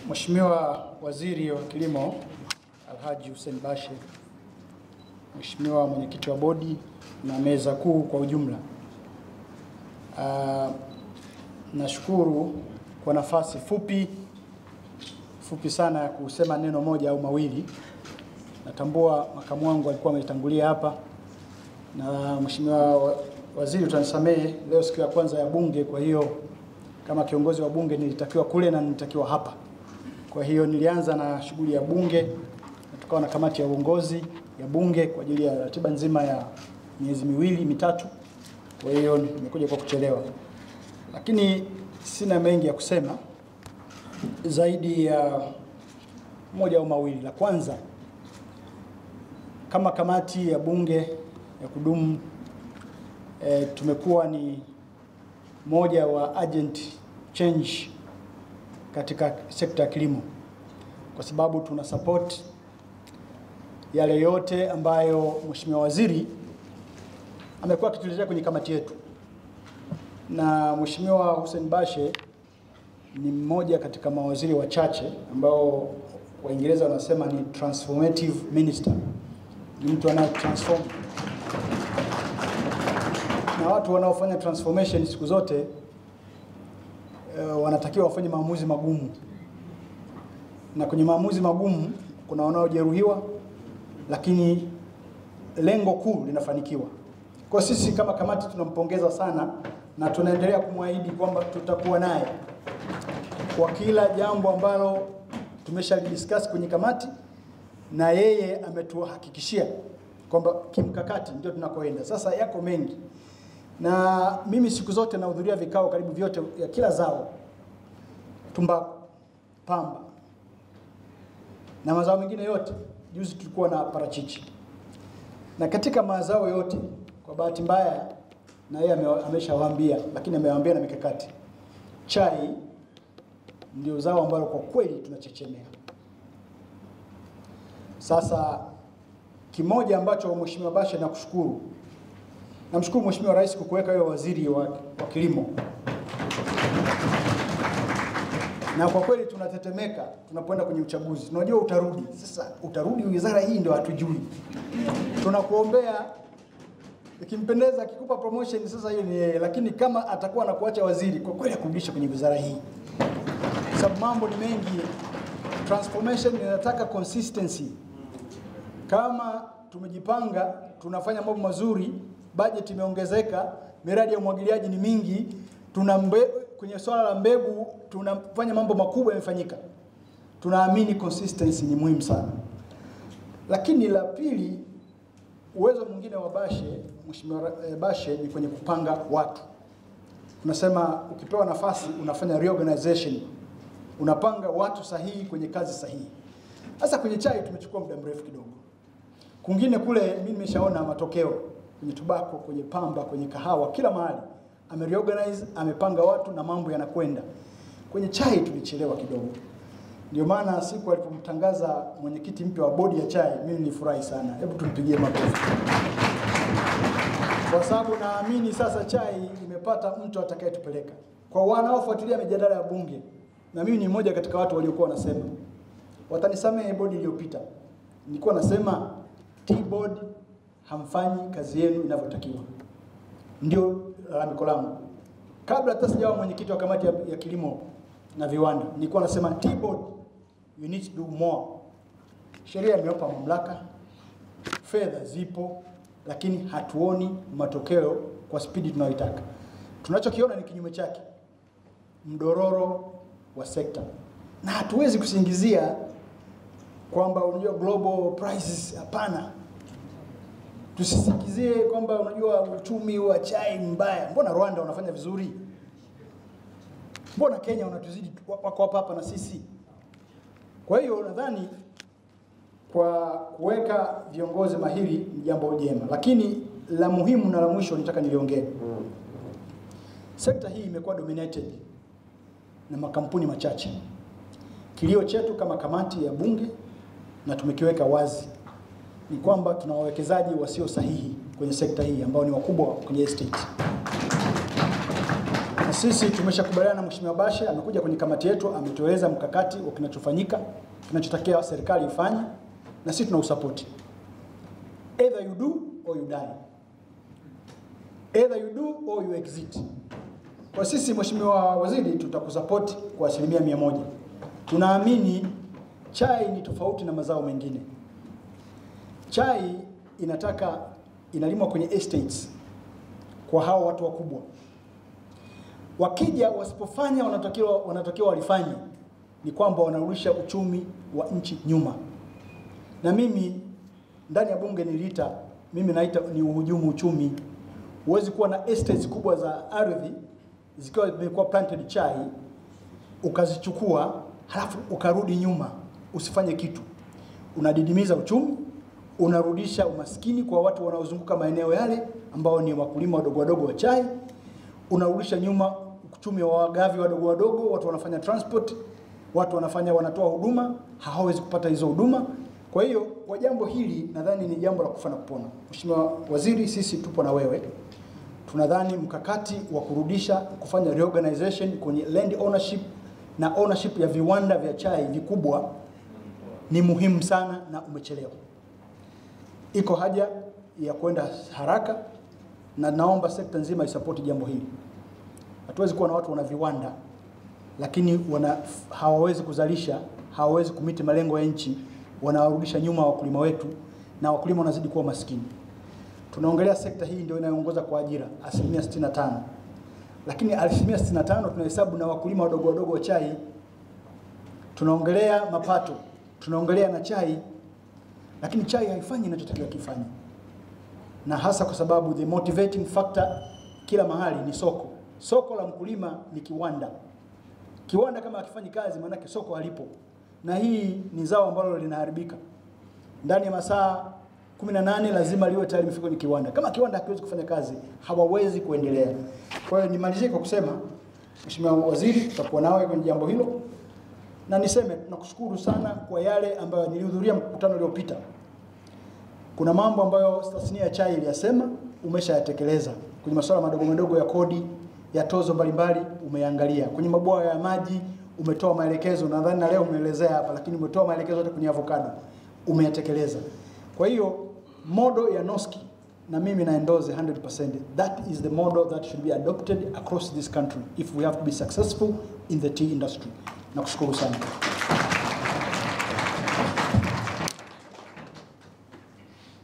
Mheshimiwa Waziri wa Kilimo Alhaji Hussein Bashe, Mheshimiwa Mwenyekiti wa Bodi na meza kuu kwa ujumla, nashukuru kwa nafasi fupi sana ya kusema neno moja au mawili. Natambua makamu wangu alikuwa ametangulia hapa, na Mheshimiwa Waziri utanisamehe, leo siku ya kwanza ya bunge, kwa hiyo kama kiongozi wa bunge nilitakiwa kule na nilitakiwa hapa. Kwa hiyo nilianza na shughuli ya bunge, na tukawa na kamati ya uongozi ya bunge kwa ajili ya ratiba nzima ya miezi miwili mitatu. Kwa hiyo nimekuja kwa kuchelewa, lakini sina mengi ya kusema zaidi ya moja au mawili. La kwanza, kama kamati ya bunge ya kudumu tumekuwa ni moja wa agent change katika sekta ya kilimo, kwa sababu tuna support yale yote ambayo Mheshimiwa Waziri amekuwa akituletea kwenye kamati yetu. Na Mheshimiwa Hussein Bashe ni mmoja katika mawaziri wachache ambao Waingereza wanasema ni transformative minister. Ni mtu anaye transform. Na watu wanaofanya transformation siku zote wanatakiwa wafanye maamuzi magumu. Na kwenye maamuzi magumu kuna wanaojeruhiwa, lakini lengo kuu linafanikiwa. Kwa sisi kama kamati tunampongeza sana, na tunaendelea kumwahidi kwamba tutakuwa naye kwa kila jambo ambalo tumeshadiscuss kwenye kamati, na yeye ametuhakikishia kwamba kimkakati ndio tunakoenda. Sasa yako mengi, na mimi siku zote nahudhuria vikao karibu vyote ya kila zao, tumbaku, pamba na mazao mengine yote. Juzi tulikuwa na parachichi, na katika mazao yote kwa bahati mbaya na yeye ameshawaambia, lakini amewaambia na mikakati. Chai ndio zao ambalo kwa kweli tunachechemea. Sasa kimoja ambacho Mheshimiwa Bashe nakushukuru, namshukuru Mheshimiwa Rais kwa kuweka wewe waziri wa kilimo. Na kwa kweli tunatetemeka tunapoenda kwenye uchaguzi. Tunajua utarudi. Sasa utarudi wizara hii ndio hatujui. Tunakuombea, ikimpendeza akikupa promotion sasa hiyo ni yeye, lakini kama atakuwa anakuacha waziri, kwa kweli akurudishe kwenye wizara hii. Sababu mambo ni mengi. Transformation inataka consistency. Kama tumejipanga tunafanya mambo mazuri, budget imeongezeka, miradi ya umwagiliaji ni mingi, kwenye swala la mbegu tunafanya mambo makubwa yamefanyika. Tunaamini consistency ni muhimu sana. Lakini la pili, uwezo mwingine wa Bashe, Mheshimiwa Bashe, ni kwenye kupanga watu. Tunasema ukipewa nafasi unafanya reorganization. Unapanga watu sahihi kwenye kazi sahihi. Sasa kwenye chai tumechukua muda mrefu kidogo. Kungine kule mimi nimeshaona matokeo kwenye tobacco, kwenye pamba, kwenye kahawa, kila mahali amereorganize, amepanga watu na mambo yanakwenda. Kwenye chai tulichelewa kidogo. Ndio maana siku alipomtangaza mwenyekiti mpya wa bodi ya chai, mimi nilifurahi sana. Hebu tumpigie makofi. Kwa sababu naamini sasa chai imepata mtu atakayetupeleka. Kwa wanaofuatilia mijadala ya bunge, na mimi ni mmoja katika watu waliokuwa wanasema, watanisamehe bodi iliyopita, nilikuwa nasema T-board hamfanyi kazi yenu inavyotakiwa. Ndio lalamiko langu. Kabla hata sijawa mwenyekiti wa kamati ya kilimo na viwanda, nilikuwa nasema T-board, you need to do more. Sheria imewapa mamlaka, fedha zipo, lakini hatuoni matokeo kwa spidi tunayoitaka. Tunachokiona ni kinyume chake, mdororo wa sekta. Na hatuwezi kusingizia kwamba unajua global prices, hapana. Tusisingizie kwamba unajua uchumi wa chai mbaya. Mbona Rwanda wanafanya vizuri? Mbona Kenya wanatuzidi, wako hapa na sisi? Kwa hiyo nadhani kwa kuweka viongozi mahiri ni jambo jema, lakini la muhimu na la mwisho nitaka niliongee. Sekta hii imekuwa dominated na makampuni machache. Kilio chetu kama kamati ya bunge, na tumekiweka wazi, ni kwamba tuna wawekezaji wasio sahihi kwenye sekta hii ambao ni wakubwa kwenye estate. Na Sisi tumeshakubaliana na Mheshimiwa Bashe, amekuja kwenye kamati yetu, ametueleza mkakati wa kinachofanyika, kinachotakiwa serikali ifanye, na sisi tunausupport. Either you do or you die. Either you do or you exit. Kwa sisi Mheshimiwa Waziri tutakusupport kwa 100%. Tunaamini chai ni tofauti na mazao mengine. Chai inalimwa kwenye estates kwa hao watu wakubwa. Wakija wasipofanya wanatakiwa walifanye, ni kwamba wanarudisha uchumi wa nchi nyuma. Na mimi ndani ya bunge niliita, mimi naita ni uhujumu uchumi. Huwezi kuwa na estates kubwa za ardhi zikiwa zimekuwa planted chai, ukazichukua halafu ukarudi nyuma usifanye kitu. Unadidimiza uchumi, unarudisha umaskini kwa watu wanaozunguka maeneo yale ambao ni wakulima wadogo wa chai, unarudisha nyuma uchumi wa wagavi wadogo, watu wanafanya transport, watu wanatoa huduma, hawawezi kupata hizo huduma. Kwa hiyo kwa jambo hili nadhani ni jambo la kufa na kupona. Mheshimiwa Waziri, sisi tupo na wewe. Tunadhani mkakati wa kufanya reorganization kwenye land ownership na ownership ya viwanda vya chai vikubwa ni muhimu sana na umechelewa. Iko haja ya kwenda haraka na naomba sekta nzima isapoti jambo hili. Hatuwezi kuwa na watu wana viwanda lakini hawawezi kuzalisha, hawawezi kumiti malengo ya nchi, wanawarudisha nyuma wakulima wetu na wakulima wanazidi kuwa maskini. Tunaongelea sekta hii ndio inayoongoza kwa ajira 65%. Lakini 65% tunahesabu na wakulima wadogo wa chai. Tunaongelea mapato, tunaongelea na chai, lakini chai haifanyi inachotakiwa kifanye. Na hasa kwa sababu the motivating factor kila mahali ni soko. Soko la mkulima ni kiwanda. Kiwanda kama hakifanyi kazi maana yake soko halipo. Na hii ni zao ambalo linaharibika. Ndani ya masaa 18 lazima liwe tayari limefika kwenye kiwanda. Kama kiwanda hakiwezi kufanya kazi, hawawezi kuendelea. Kwa hiyo nimalizie kwa kusema, Mheshimiwa Waziri, tutakuwa nawe kwenye jambo hilo. Na niseme tunakushukuru sana kwa yale ambayo nilihudhuria mkutano uliopita. Kuna mambo ambayo tasnia ya chai iliyasema umeshayatekeleza. Kwenye masuala madogo ya kodi, ya tozo mbalimbali umeangalia. Kwenye mabwawa ya maji umetoa maelekezo, nadhani na leo umeelezea hapa, lakini umetoa maelekezo yote kwenye avocado umeyatekeleza. Kwa hiyo model ya Noski na mimi na endorse 100%. That is the model that should be adopted across this country if we have to be successful in the tea industry. Nakushukuru sana.